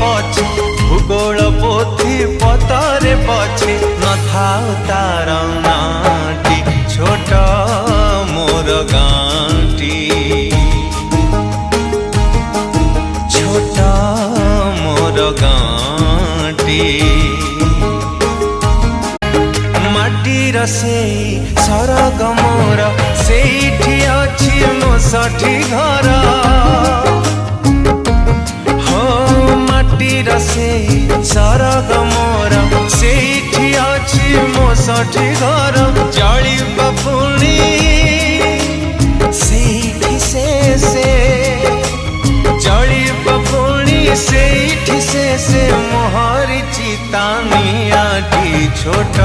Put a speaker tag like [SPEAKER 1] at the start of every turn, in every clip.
[SPEAKER 1] पछे भूगोल पोथी पतरे पछे न थाउ तार नाटी छोट मोर गाँटी छोट मोर गाँटी माटीर से सरग मोर सेठी अछि मो साठी घर हो माटीर से सरग मोर सेठी अछि मो साठी घर जली बपुनी सेठी से जली बपुनी सेठी से मोहरी चितानियाटी छोट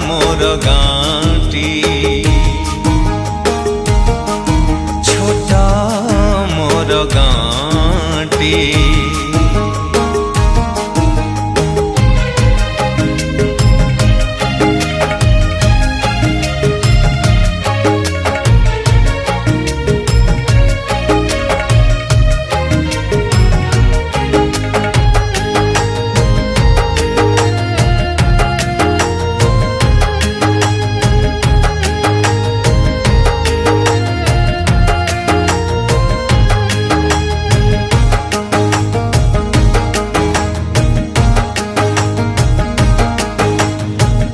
[SPEAKER 1] मोर गाँटी छोट मोर गाँटी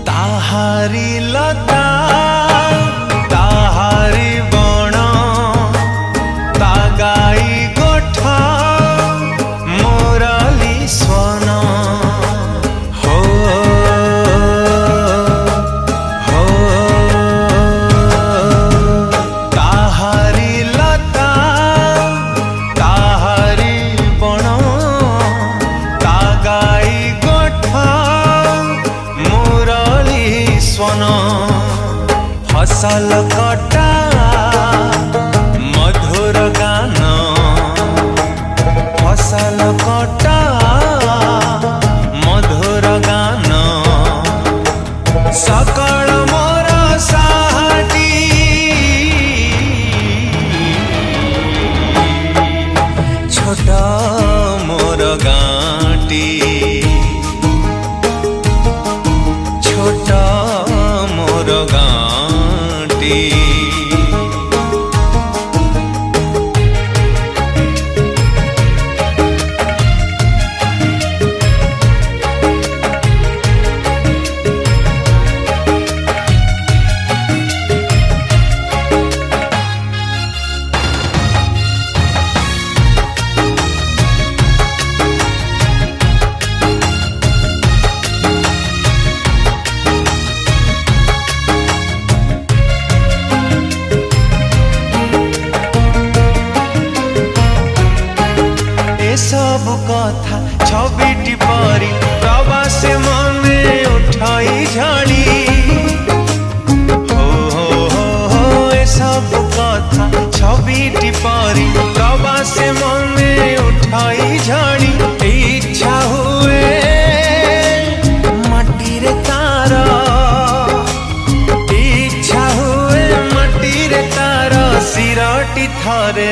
[SPEAKER 1] ताहारी लता ताहारी बण तागाई गोठा मोराली स्वन हो हो ताहारी लता ताहारी बण तागाई गोठा मोराली स्वन फसल कटा मधुर गान फसल कटा मधुर गान सकल मोर साहाटी छोट मोर गाँटी छोट मोर गाँटी सब कथा छबिटी परी प्रवासे मने उठाई झाड़ी हो ए सब कथा छबिटी परी प्रवासे मने उठाई झाड़ी इच्छा हुए माटी रे तार इच्छा हुए माटी रे तार सिरटी थरे